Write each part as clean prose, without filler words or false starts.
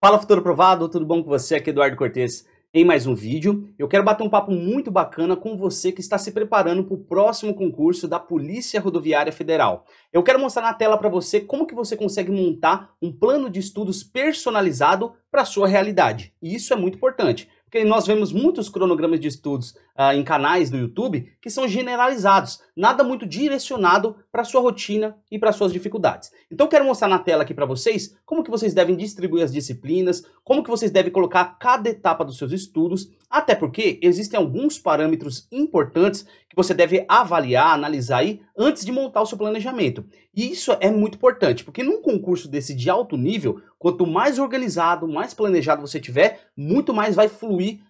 Fala, futuro aprovado, tudo bom com você? Aqui é Eduardo Cortes em mais um vídeo. Eu quero bater um papo muito bacana com você que está se preparando para o próximo concurso da Polícia Rodoviária Federal. Eu quero mostrar na tela para você como que você consegue montar um plano de estudos personalizado para a sua realidade. E isso é muito importante, porque nós vemos muitos cronogramas de estudos em canais do YouTube que são generalizados, nada muito direcionado para a sua rotina e para as suas dificuldades. Então eu quero mostrar na tela aqui para vocês como que vocês devem distribuir as disciplinas, como que vocês devem colocar cada etapa dos seus estudos, até porque existem alguns parâmetros importantes que você deve avaliar, analisar aí antes de montar o seu planejamento. E isso é muito importante, porque num concurso desse de alto nível, quanto mais organizado, mais planejado você tiver, muito mais vai fluir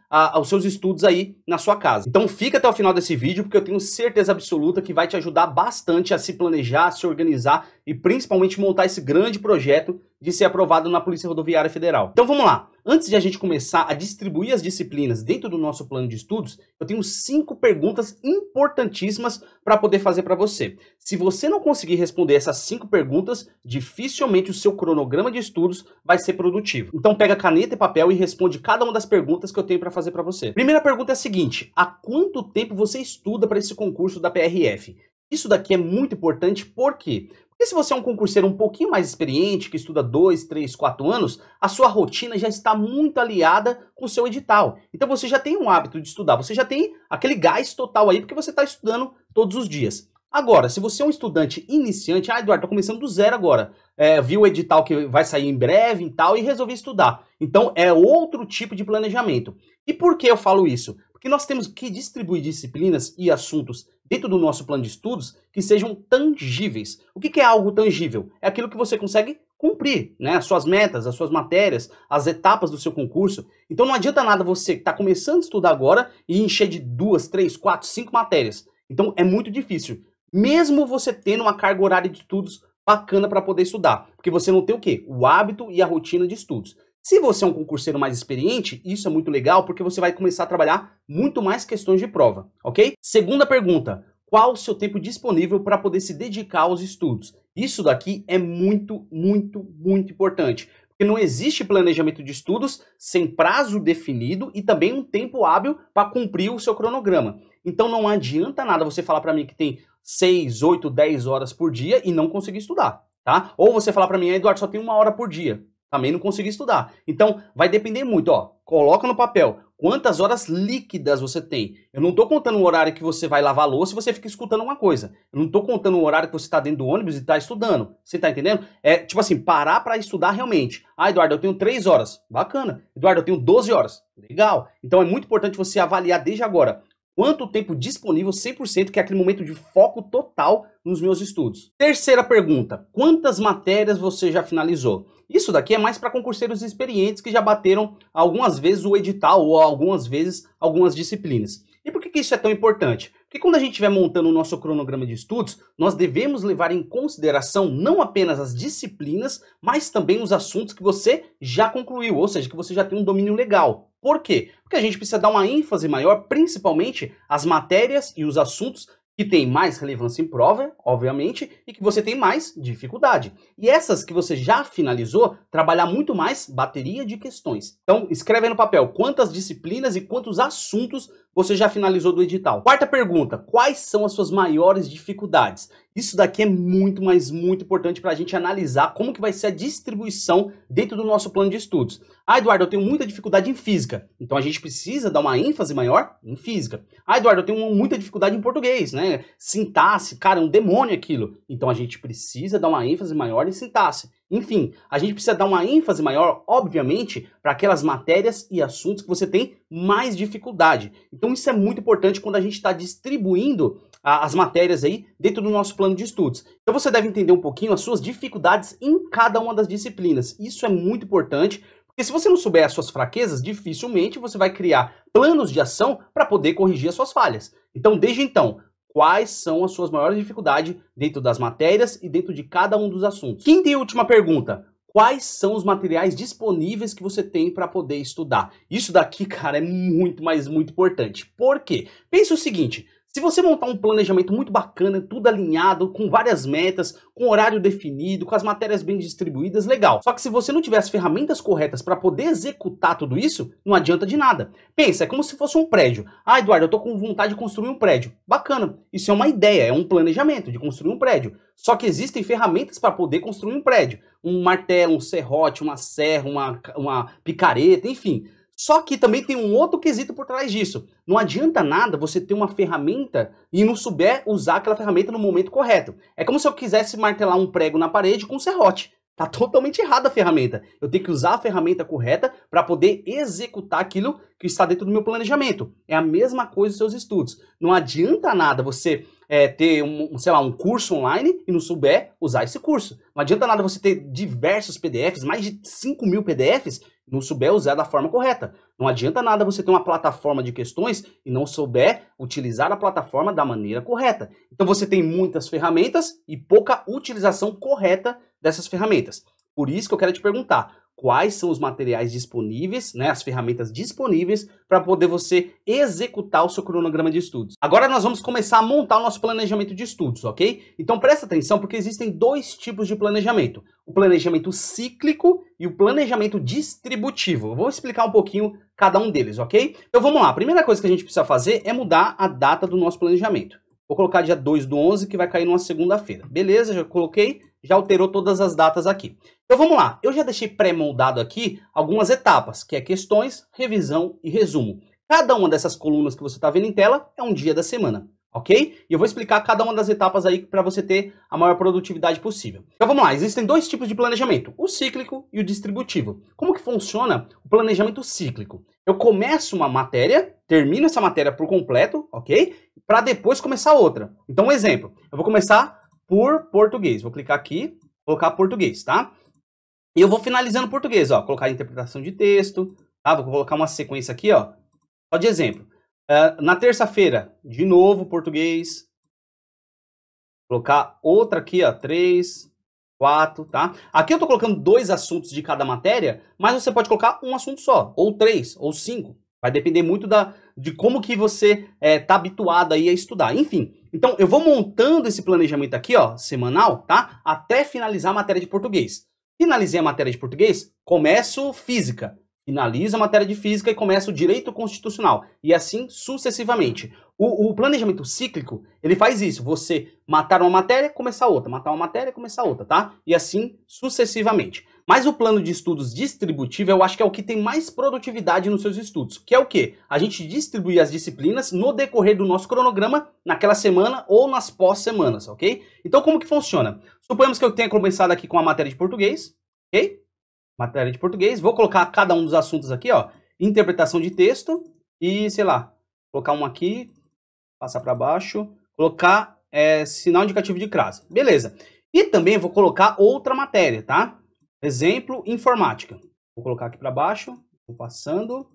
os seus estudos aí na sua casa. Então fica até o final desse vídeo, porque eu tenho certeza absoluta que vai te ajudar bastante a se planejar, a se organizar e principalmente montar esse grande projeto de ser aprovado na Polícia Rodoviária Federal. Então vamos lá. Antes de a gente começar a distribuir as disciplinas dentro do nosso plano de estudos, eu tenho 5 perguntas importantíssimas para poder fazer para você. Se você não conseguir responder essas 5 perguntas, dificilmente o seu cronograma de estudos vai ser produtivo. Então pega caneta e papel e responde cada uma das perguntas que eu tenho para fazer para você. Primeira pergunta é a seguinte: há quanto tempo você estuda para esse concurso da PRF? Isso daqui é muito importante, por quê? Porque se você é um concurseiro um pouquinho mais experiente, que estuda 2, 3, 4 anos, a sua rotina já está muito aliada com o seu edital. Então você já tem um hábito de estudar, você já tem aquele gás total aí, porque você está estudando todos os dias. Agora, se você é um estudante iniciante, Eduardo, tô começando do zero agora, viu o edital que vai sair em breve e tal, e resolvi estudar. Então é outro tipo de planejamento. E por que eu falo isso? Porque nós temos que distribuir disciplinas e assuntos dentro do nosso plano de estudos que sejam tangíveis. O que é algo tangível? É aquilo que você consegue cumprir, né? As suas metas, as suas matérias, as etapas do seu concurso. Então não adianta nada você que está começando a estudar agora e encher de 2, 3, 4, 5 matérias. Então é muito difícil. Mesmo você tendo uma carga horária de estudos bacana para poder estudar. Porque você não tem o quê? O hábito e a rotina de estudos. Se você é um concurseiro mais experiente, isso é muito legal porque você vai começar a trabalhar muito mais questões de prova, ok? Segunda pergunta: qual o seu tempo disponível para poder se dedicar aos estudos? Isso daqui é muito importante. Porque não existe planejamento de estudos sem prazo definido e também um tempo hábil para cumprir o seu cronograma. Então não adianta nada você falar para mim que tem 6, 8, 10 horas por dia e não conseguir estudar, tá? Ou você falar para mim, Eduardo, só tem 1 hora por dia. Também não consegui estudar. Então, vai depender muito, ó. Coloca no papel quantas horas líquidas você tem. Eu não tô contando o horário que você vai lavar a louça e você fica escutando uma coisa. Eu não tô contando o horário que você tá dentro do ônibus e tá estudando. Você tá entendendo? É, tipo assim, parar para estudar realmente. Eduardo, eu tenho 3 horas. Bacana. Eduardo, eu tenho 12 horas. Legal. Então, é muito importante você avaliar desde agora quanto tempo disponível 100%, que é aquele momento de foco total nos meus estudos. Terceira pergunta: quantas matérias você já finalizou? Isso daqui é mais para concurseiros experientes que já bateram algumas vezes o edital ou algumas vezes algumas disciplinas. E por que isso é tão importante? Porque quando a gente estiver montando o nosso cronograma de estudos, nós devemos levar em consideração não apenas as disciplinas, mas também os assuntos que você já concluiu, ou seja, que você já tem um domínio legal. Por quê? Porque a gente precisa dar uma ênfase maior, principalmente às matérias e os assuntos que tem mais relevância em prova, obviamente, e que você tem mais dificuldade. E essas que você já finalizou, trabalhar muito mais bateria de questões. Então, escreve aí no papel quantas disciplinas e quantos assuntos você já finalizou do edital. Quarta pergunta: quais são as suas maiores dificuldades? Isso daqui é muito importante para a gente analisar como que vai ser a distribuição dentro do nosso plano de estudos. Eduardo, eu tenho muita dificuldade em física. Então a gente precisa dar uma ênfase maior em física. Eduardo, eu tenho muita dificuldade em português, né? Sintaxe, cara, é um demônio aquilo. Então a gente precisa dar uma ênfase maior em sintaxe. Enfim, a gente precisa dar uma ênfase maior, obviamente, para aquelas matérias e assuntos que você tem mais dificuldade. Então isso é muito importante quando a gente está distribuindo as matérias aí dentro do nosso plano de estudos. Então você deve entender um pouquinho as suas dificuldades em cada uma das disciplinas. Isso é muito importante, porque se você não souber as suas fraquezas, dificilmente você vai criar planos de ação para poder corrigir as suas falhas. Então, desde então, quais são as suas maiores dificuldades dentro das matérias e dentro de cada um dos assuntos? Quinta e última pergunta: quais são os materiais disponíveis que você tem para poder estudar? Isso daqui, cara, é muito importante. Por quê? Pense o seguinte: Se você montar um planejamento muito bacana, tudo alinhado, com várias metas, com horário definido, com as matérias bem distribuídas, legal. Só que se você não tiver as ferramentas corretas para poder executar tudo isso, não adianta de nada. Pensa, é como se fosse um prédio. Ah, Eduardo, eu tô com vontade de construir um prédio. Bacana, isso é uma ideia, é um planejamento de construir um prédio. Só que existem ferramentas para poder construir um prédio. Um martelo, um serrote, uma serra, uma picareta, enfim. Só que também tem um outro quesito por trás disso. Não adianta nada você ter uma ferramenta e não souber usar aquela ferramenta no momento correto. É como se eu quisesse martelar um prego na parede com um serrote. Tá totalmente errada a ferramenta. Eu tenho que usar a ferramenta correta para poder executar aquilo que está dentro do meu planejamento. É a mesma coisa dos seus estudos. Não adianta nada você ter um curso online e não souber usar esse curso. Não adianta nada você ter diversos PDFs, mais de 5.000 PDFs, e não souber usar da forma correta. Não adianta nada você ter uma plataforma de questões e não souber utilizar a plataforma da maneira correta. Então você tem muitas ferramentas e pouca utilização correta dessas ferramentas. Por isso que eu quero te perguntar, quais são os materiais disponíveis, né, as ferramentas disponíveis para poder você executar o seu cronograma de estudos. Agora nós vamos começar a montar o nosso planejamento de estudos, ok? Então presta atenção porque existem dois tipos de planejamento. O planejamento cíclico e o planejamento distributivo. Eu vou explicar um pouquinho cada um deles, ok? Então vamos lá, a primeira coisa que a gente precisa fazer é mudar a data do nosso planejamento. Vou colocar dia 2/11, que vai cair numa segunda-feira. Beleza, já coloquei, já alterou todas as datas aqui. Então vamos lá, eu já deixei pré-moldado aqui algumas etapas, que é questões, revisão e resumo. Cada uma dessas colunas que você está vendo em tela é um dia da semana, ok? E eu vou explicar cada uma das etapas aí para você ter a maior produtividade possível. Então vamos lá, existem dois tipos de planejamento, o cíclico e o distributivo. Como que funciona o planejamento cíclico? Eu começo uma matéria, termino essa matéria por completo, ok? Para depois começar outra. Então um exemplo, eu vou começar por português. Vou clicar aqui, colocar português, tá? E eu vou finalizando português, ó. Colocar interpretação de texto, tá? Vou colocar uma sequência aqui, ó. Só de exemplo. Na terça-feira, de novo, português. Colocar outra aqui, ó. 3, 4, tá? Aqui eu tô colocando 2 assuntos de cada matéria, mas você pode colocar um assunto só, ou 3, ou 5. Vai depender muito de como que você tá habituado aí a estudar. Enfim, então eu vou montando esse planejamento aqui, ó, semanal, tá? Até finalizar a matéria de português. Finalizei a matéria de português, começo física. Finalizo a matéria de física e começo o direito constitucional. E assim sucessivamente. O planejamento cíclico, ele faz isso. Você matar uma matéria, começar outra. Matar uma matéria, começar outra, tá? E assim sucessivamente. Mas o plano de estudos distributivo, eu acho que é o que tem mais produtividade nos seus estudos. Que é o quê? A gente distribui as disciplinas no decorrer do nosso cronograma, naquela semana ou nas pós-semanas, ok? Então, como que funciona? Suponhamos que eu tenha começado aqui com a matéria de português, ok? Matéria de português. Vou colocar cada um dos assuntos aqui, ó. Interpretação de texto e, sei lá, colocar um aqui, passar para baixo, colocar sinal indicativo de crase. Beleza. E também vou colocar outra matéria, tá? Exemplo, informática. Vou colocar aqui para baixo, vou passando. Vou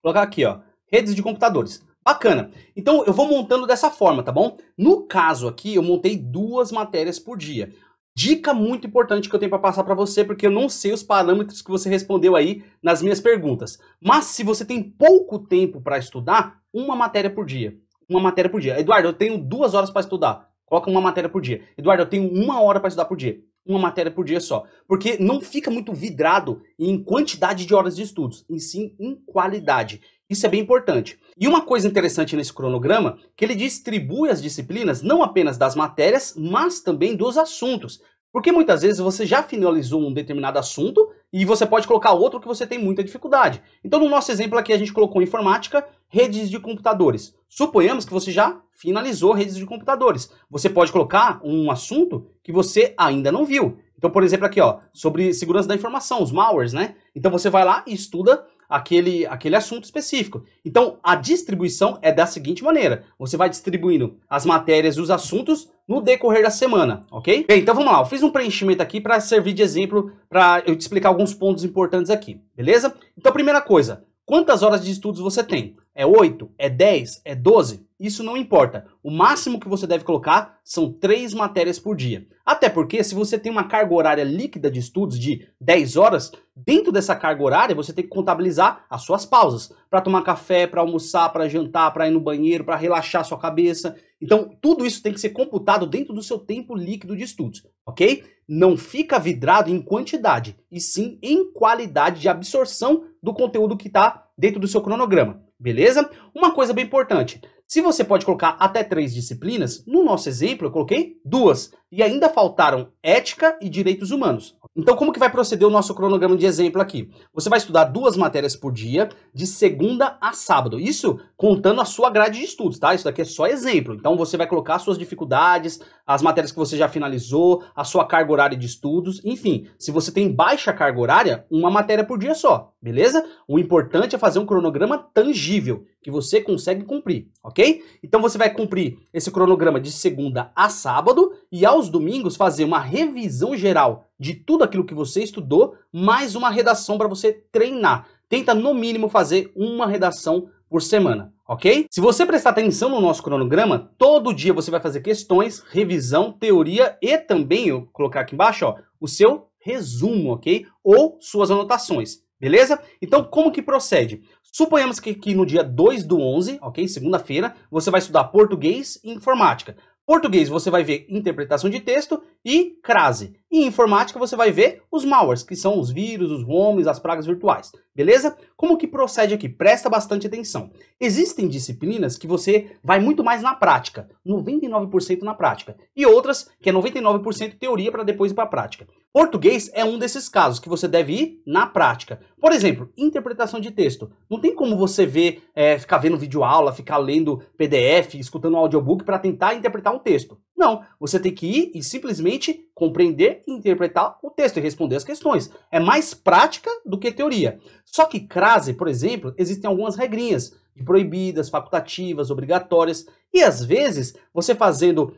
colocar aqui, ó, redes de computadores. Bacana. Então, eu vou montando dessa forma, tá bom? No caso aqui, eu montei 2 matérias por dia. Dica muito importante que eu tenho para passar para você, porque eu não sei os parâmetros que você respondeu aí nas minhas perguntas. Mas se você tem pouco tempo para estudar, uma matéria por dia. Uma matéria por dia. Eduardo, eu tenho 2 horas para estudar. Coloca uma matéria por dia. Eduardo, eu tenho 1 hora para estudar por dia. Uma matéria por dia só. Porque não fica muito vidrado em quantidade de horas de estudos, e sim em qualidade. Isso é bem importante. E uma coisa interessante nesse cronograma, que ele distribui as disciplinas não apenas das matérias, mas também dos assuntos. Porque muitas vezes você já finalizou um determinado assunto e você pode colocar outro que você tem muita dificuldade. Então no nosso exemplo aqui a gente colocou informática, redes de computadores. Suponhamos que você já finalizou redes de computadores. Você pode colocar um assunto que você ainda não viu. Então, por exemplo, aqui, ó, sobre segurança da informação, os malwares, né? Então você vai lá e estuda aquele assunto específico. Então, a distribuição é da seguinte maneira. Você vai distribuindo as matérias e os assuntos no decorrer da semana, ok? Bem, então vamos lá. Eu fiz um preenchimento aqui para servir de exemplo, para eu te explicar alguns pontos importantes aqui, beleza? Então, primeira coisa, quantas horas de estudos você tem? É 8? É 10? É 12? Isso não importa. O máximo que você deve colocar são 3 matérias por dia. Até porque se você tem uma carga horária líquida de estudos de 10 horas, dentro dessa carga horária você tem que contabilizar as suas pausas. Para tomar café, para almoçar, para jantar, para ir no banheiro, para relaxar sua cabeça. Então tudo isso tem que ser computado dentro do seu tempo líquido de estudos, ok? Não fica vidrado em quantidade, e sim em qualidade de absorção do conteúdo que está dentro do seu cronograma, beleza? Uma coisa bem importante, se você pode colocar até 3 disciplinas, no nosso exemplo eu coloquei 2, e ainda faltaram ética e direitos humanos. Então como que vai proceder o nosso cronograma de exemplo aqui? Você vai estudar 2 matérias por dia, de segunda a sábado, isso contando a sua grade de estudos, tá? Isso daqui é só exemplo, então você vai colocar as suas dificuldades, as matérias que você já finalizou, a sua carga horária de estudos, enfim, se você tem baixa carga horária, uma matéria por dia só, beleza? O importante é fazer um cronograma tangível, que você consegue cumprir, ok? Então você vai cumprir esse cronograma de segunda a sábado e aos domingos fazer uma revisão geral de tudo aquilo que você estudou, mais uma redação para você treinar. Tenta no mínimo fazer uma redação por semana, ok? Se você prestar atenção no nosso cronograma, todo dia você vai fazer questões, revisão, teoria e também, eu vou colocar aqui embaixo, ó, o seu resumo, ok? Ou suas anotações, beleza? Então, como que procede? Suponhamos que no dia 2/11, ok? Segunda-feira, você vai estudar português e informática. Português você vai ver interpretação de texto e crase. E em informática você vai ver os malwares, que são os vírus, os roms, as pragas virtuais. Beleza? Como que procede aqui? Presta bastante atenção. Existem disciplinas que você vai muito mais na prática, 99% na prática. E outras que é 99% teoria para depois ir para a prática. Português é um desses casos que você deve ir na prática. Por exemplo, interpretação de texto. Não tem como você ver, ficar vendo videoaula, ficar lendo PDF, escutando audiobook para tentar interpretar um texto. Não, você tem que ir e simplesmente compreender e interpretar o texto e responder as questões. É mais prática do que teoria. Só que crase, por exemplo, existem algumas regrinhas de proibidas, facultativas, obrigatórias. E às vezes, você fazendo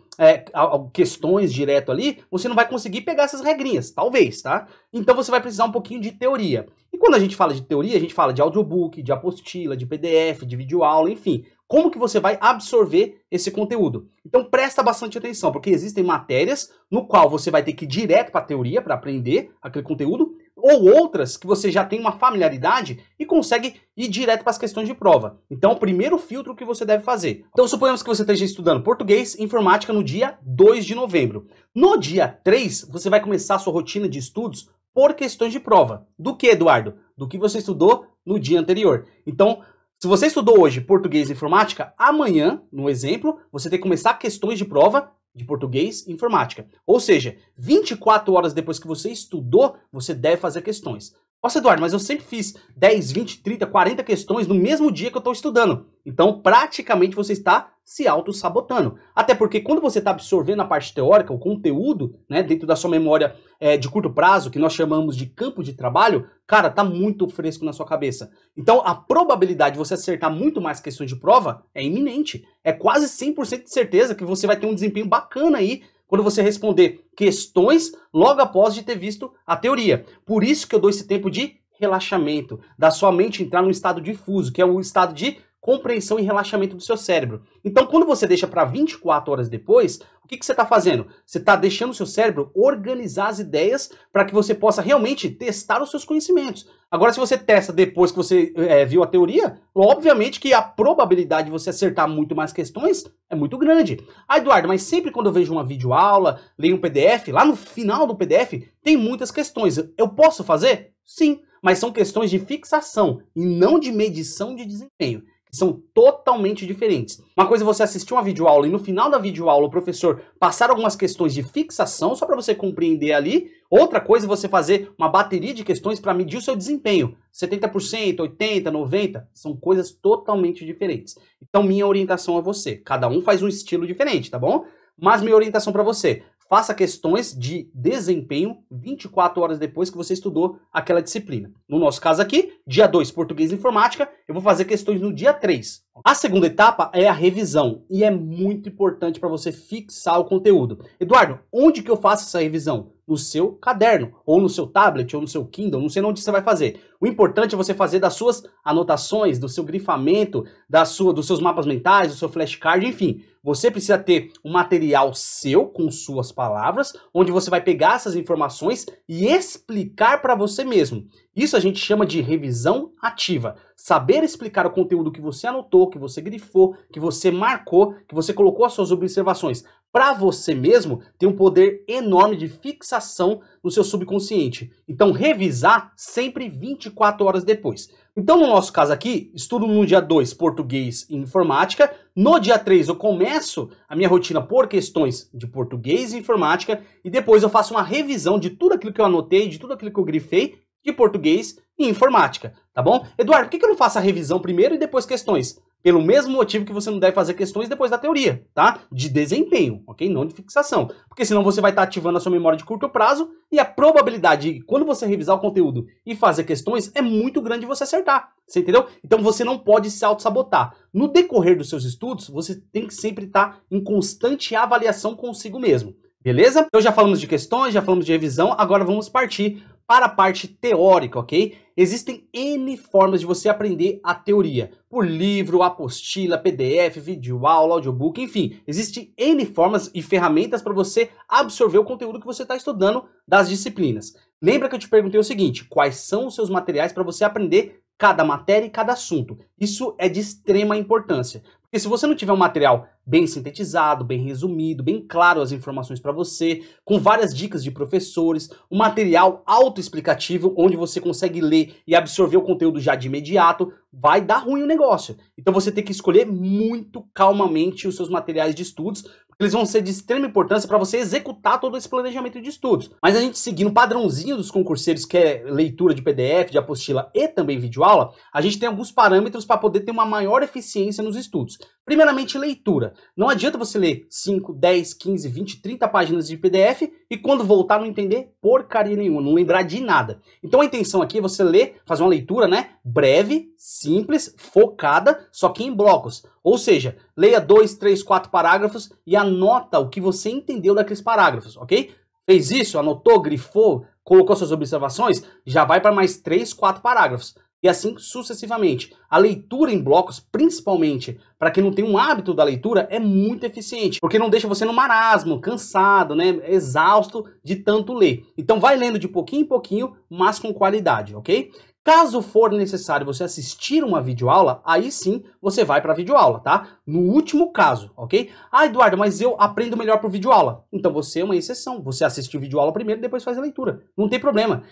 questões direto ali, você não vai conseguir pegar essas regrinhas, talvez, tá? Então você vai precisar um pouquinho de teoria. E quando a gente fala de teoria, a gente fala de audiobook, de apostila, de PDF, de videoaula, enfim. Como que você vai absorver esse conteúdo? Então presta bastante atenção, porque existem matérias no qual você vai ter que ir direto para a teoria para aprender aquele conteúdo, ou outras que você já tem uma familiaridade e consegue ir direto para as questões de prova. Então, o primeiro filtro que você deve fazer. Então, suponhamos que você esteja estudando português e informática no dia 2 de novembro. No dia 3, você vai começar a sua rotina de estudos por questões de prova. Do que, Eduardo? Do que você estudou no dia anterior. Então, se você estudou hoje português e informática, amanhã, no exemplo, você tem que começar questões de prova de português e informática. Ou seja, 24 horas depois que você estudou, você deve fazer questões. Nossa, Eduardo, mas eu sempre fiz 10, 20, 30, 40 questões no mesmo dia que eu estou estudando. Então, praticamente, você está se auto-sabotando. Até porque quando você está absorvendo a parte teórica, o conteúdo, né, dentro da sua memória de curto prazo, que nós chamamos de campo de trabalho, cara, tá muito fresco na sua cabeça. Então, a probabilidade de você acertar muito mais questões de prova é iminente. É quase 100% de certeza que você vai ter um desempenho bacana aí quando você responder questões logo após de ter visto a teoria. Por isso que eu dou esse tempo de relaxamento, da sua mente entrar num estado difuso, que é o estado de compreensão e relaxamento do seu cérebro. Então, quando você deixa para 24 horas depois, o que você está fazendo? Você está deixando o seu cérebro organizar as ideias para que você possa realmente testar os seus conhecimentos. Agora, se você testa depois que você viu a teoria, obviamente que a probabilidade de você acertar muito mais questões é muito grande. Ah, Eduardo, mas sempre quando eu vejo uma videoaula, leio um PDF, lá no final do PDF tem muitas questões. Eu posso fazer? Sim, mas são questões de fixação e não de medição de desempenho. São totalmente diferentes. Uma coisa é você assistir uma videoaula e no final da videoaula o professor passar algumas questões de fixação só para você compreender ali. Outra coisa é você fazer uma bateria de questões para medir o seu desempenho. 70%, 80%, 90%, são coisas totalmente diferentes. Então minha orientação a você, cada um faz um estilo diferente, tá bom? Mas minha orientação para você, faça questões de desempenho 24 horas depois que você estudou aquela disciplina. No nosso caso aqui, dia 2, português e informática, eu vou fazer questões no dia 3, A segunda etapa é a revisão e é muito importante para você fixar o conteúdo. Eduardo, onde que eu faço essa revisão? No seu caderno, ou no seu tablet, ou no seu Kindle, não sei onde você vai fazer. O importante é você fazer das suas anotações, do seu grifamento, dos seus mapas mentais, do seu flashcard, enfim. Você precisa ter um material seu, com suas palavras, onde você vai pegar essas informações e explicar para você mesmo. Isso a gente chama de revisão ativa. Saber explicar o conteúdo que você anotou, que você grifou, que você marcou, que você colocou as suas observações para você mesmo, tem um poder enorme de fixação no seu subconsciente. Então, revisar sempre 24 horas depois. Então, no nosso caso aqui, estudo no dia 2 português e informática. No dia 3 eu começo a minha rotina por questões de português e informática e depois eu faço uma revisão de tudo aquilo que eu anotei, de tudo aquilo que eu grifei de português e informática, tá bom? Eduardo, por que eu não faço a revisão primeiro e depois questões? Pelo mesmo motivo que você não deve fazer questões depois da teoria, tá? De desempenho, ok? Não de fixação. Porque senão você vai estar ativando a sua memória de curto prazo e a probabilidade de, quando você revisar o conteúdo e fazer questões, é muito grande de você acertar. Você entendeu? Então você não pode se auto-sabotar. No decorrer dos seus estudos, você tem que sempre estar em constante avaliação consigo mesmo. Beleza? Então já falamos de questões, já falamos de revisão, agora vamos partir para a parte teórica, ok? Existem N formas de você aprender a teoria. Por livro, apostila, PDF, videoaula, audiobook, enfim. Existem N formas e ferramentas para você absorver o conteúdo que você está estudando das disciplinas. Lembra que eu te perguntei o seguinte, quais são os seus materiais para você aprender cada matéria e cada assunto? Isso é de extrema importância. Porque se você não tiver um material bem sintetizado, bem resumido, bem claro as informações para você, com várias dicas de professores, um material autoexplicativo, onde você consegue ler e absorver o conteúdo já de imediato, vai dar ruim o negócio. Então você tem que escolher muito calmamente os seus materiais de estudos, porque eles vão ser de extrema importância para você executar todo esse planejamento de estudos. Mas a gente seguindo o padrãozinho dos concurseiros, que é leitura de PDF, de apostila e também videoaula, a gente tem alguns parâmetros para poder ter uma maior eficiência nos estudos. Primeiramente, leitura. Não adianta você ler 5, 10, 15, 20, 30 páginas de PDF e quando voltar não entender porcaria nenhuma, não lembrar de nada. Então a intenção aqui é você ler, fazer uma leitura, né, breve, simples, focada, só que em blocos. Ou seja, leia 2, 3, 4 parágrafos e anota o que você entendeu daqueles parágrafos, ok? Fez isso, anotou, grifou, colocou suas observações, já vai para mais 3, 4 parágrafos. E assim sucessivamente. A leitura em blocos, principalmente para quem não tem um hábito da leitura, é muito eficiente, porque não deixa você no marasmo, cansado, né, exausto de tanto ler. Então vai lendo de pouquinho em pouquinho, mas com qualidade, ok? Caso for necessário você assistir uma videoaula, aí sim você vai para a videoaula, tá? No último caso, ok? Ah, Eduardo, mas eu aprendo melhor por videoaula. Então você é uma exceção. Você assiste a videoaula primeiro e depois faz a leitura. Não tem problema.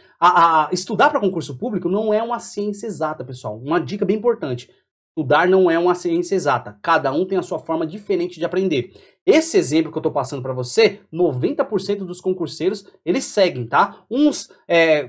Estudar para concurso público não é uma ciência exata, pessoal. Uma dica bem importante. Estudar não é uma ciência exata. Cada um tem a sua forma diferente de aprender. Esse exemplo que eu estou passando para você, 90% dos concurseiros, eles seguem, tá? Uns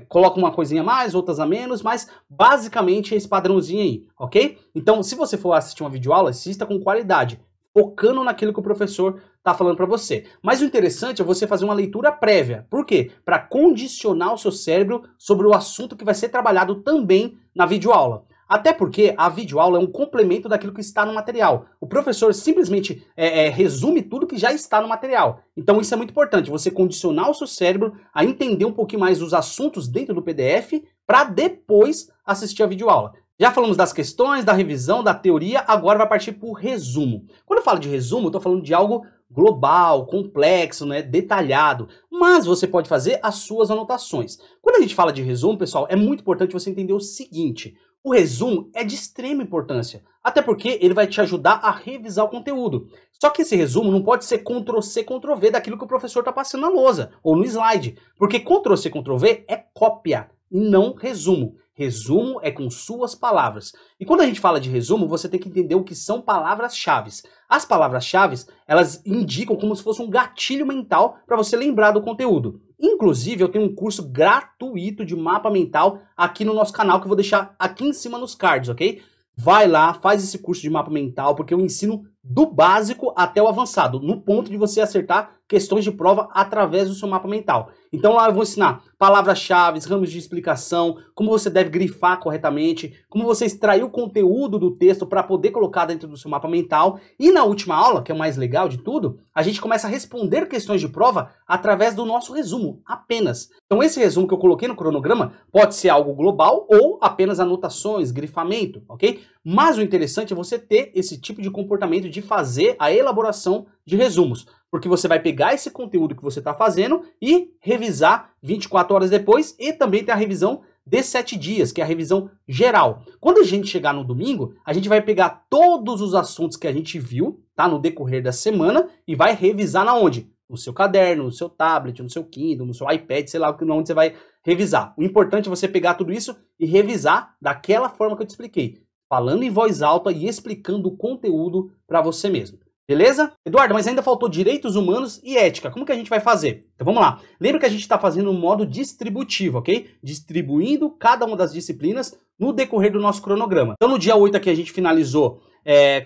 colocam uma coisinha a mais, outras a menos, mas basicamente é esse padrãozinho aí, ok? Então, se você for assistir uma videoaula, assista com qualidade, focando naquilo que o professor está falando para você. Mas o interessante é você fazer uma leitura prévia. Por quê? Para condicionar o seu cérebro sobre o assunto que vai ser trabalhado também na videoaula. Até porque a videoaula é um complemento daquilo que está no material. O professor simplesmente resume tudo que já está no material. Então isso é muito importante, você condicionar o seu cérebro a entender um pouquinho mais dos assuntos dentro do PDF para depois assistir a videoaula. Já falamos das questões, da revisão, da teoria, agora vai partir para o resumo. Quando eu falo de resumo, eu estou falando de algo global, complexo, né, detalhado, mas você pode fazer as suas anotações. Quando a gente fala de resumo, pessoal, é muito importante você entender o seguinte: o resumo é de extrema importância, até porque ele vai te ajudar a revisar o conteúdo. Só que esse resumo não pode ser Ctrl+C, Ctrl+V daquilo que o professor está passando na lousa ou no slide, porque Ctrl+C, Ctrl+V é cópia e não resumo. Resumo é com suas palavras. E quando a gente fala de resumo, você tem que entender o que são palavras-chave. As palavras-chave, elas indicam como se fosse um gatilho mental para você lembrar do conteúdo. Inclusive, eu tenho um curso gratuito de mapa mental aqui no nosso canal, que eu vou deixar aqui em cima nos cards, ok? Vai lá, faz esse curso de mapa mental, porque eu ensino do básico até o avançado, no ponto de você acertar questões de prova através do seu mapa mental. Então lá eu vou ensinar palavras-chave, ramos de explicação, como você deve grifar corretamente, como você extrair o conteúdo do texto para poder colocar dentro do seu mapa mental. E na última aula, que é o mais legal de tudo, a gente começa a responder questões de prova através do nosso resumo, apenas. Então esse resumo que eu coloquei no cronograma pode ser algo global ou apenas anotações, grifamento, ok? Mas o interessante é você ter esse tipo de comportamento de fazer a elaboração de resumos, porque você vai pegar esse conteúdo que você está fazendo e revisar 24 horas depois, e também tem a revisão de 7 dias, que é a revisão geral. Quando a gente chegar no domingo, a gente vai pegar todos os assuntos que a gente viu, tá, no decorrer da semana e vai revisar na onde? No seu caderno, no seu tablet, no seu Kindle, no seu iPad, sei lá onde você vai revisar. O importante é você pegar tudo isso e revisar daquela forma que eu te expliquei, falando em voz alta e explicando o conteúdo para você mesmo. Beleza? Eduardo, mas ainda faltou direitos humanos e ética. Como que a gente vai fazer? Então vamos lá. Lembra que a gente está fazendo um modo distributivo, ok? Distribuindo cada uma das disciplinas no decorrer do nosso cronograma. Então no dia 8 aqui a gente finalizou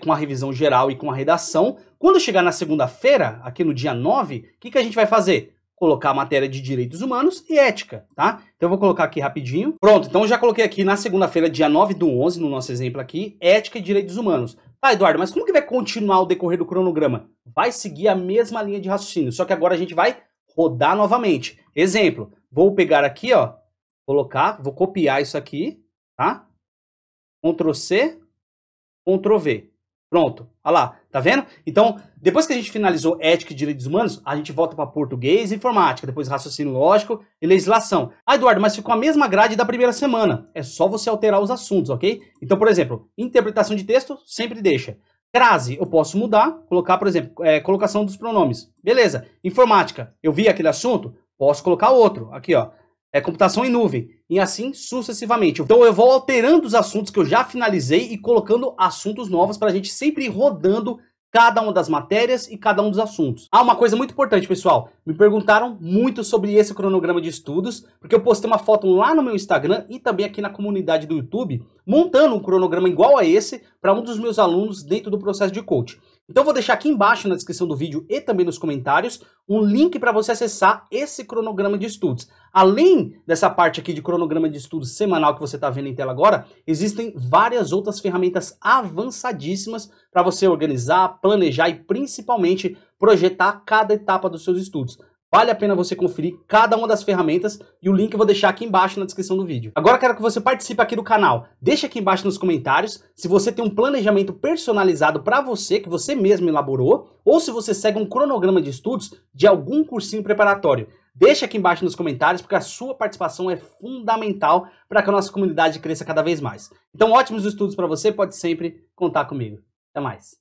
com a revisão geral e com a redação. Quando chegar na segunda-feira, aqui no dia 9, o que a gente vai fazer? Colocar a matéria de direitos humanos e ética, tá? Então eu vou colocar aqui rapidinho. Pronto, então eu já coloquei aqui na segunda-feira, dia 9/11, no nosso exemplo aqui, ética e direitos humanos. Tá, Eduardo, mas como que vai continuar o decorrer do cronograma? Vai seguir a mesma linha de raciocínio, só que agora a gente vai rodar novamente. Exemplo, vou pegar aqui, ó, colocar, vou copiar isso aqui, tá? Ctrl C, Ctrl V. Pronto, olha lá, tá vendo? Então, depois que a gente finalizou ética e direitos humanos, a gente volta para português e informática, depois raciocínio lógico e legislação. Ah, Eduardo, mas ficou a mesma grade da primeira semana. É só você alterar os assuntos, ok? Então, por exemplo, interpretação de texto, sempre deixa. Crase, eu posso mudar, colocar, por exemplo, colocação dos pronomes. Beleza. Informática, eu vi aquele assunto, posso colocar outro. Aqui, ó. Computação em nuvem, e assim sucessivamente. Então eu vou alterando os assuntos que eu já finalizei e colocando assuntos novos para a gente sempre ir rodando cada uma das matérias e cada um dos assuntos. Ah, uma coisa muito importante, pessoal. Me perguntaram muito sobre esse cronograma de estudos, porque eu postei uma foto lá no meu Instagram e também aqui na comunidade do YouTube, montando um cronograma igual a esse para um dos meus alunos dentro do processo de coach. Então eu vou deixar aqui embaixo na descrição do vídeo e também nos comentários um link para você acessar esse cronograma de estudos. Além dessa parte aqui de cronograma de estudos semanal que você está vendo em tela agora, existem várias outras ferramentas avançadíssimas para você organizar, planejar e principalmente projetar cada etapa dos seus estudos. Vale a pena você conferir cada uma das ferramentas e o link eu vou deixar aqui embaixo na descrição do vídeo. Agora eu quero que você participe aqui do canal. Deixa aqui embaixo nos comentários se você tem um planejamento personalizado para você, que você mesmo elaborou, ou se você segue um cronograma de estudos de algum cursinho preparatório. Deixa aqui embaixo nos comentários, porque a sua participação é fundamental para que a nossa comunidade cresça cada vez mais. Então, ótimos estudos para você, pode sempre contar comigo. Até mais.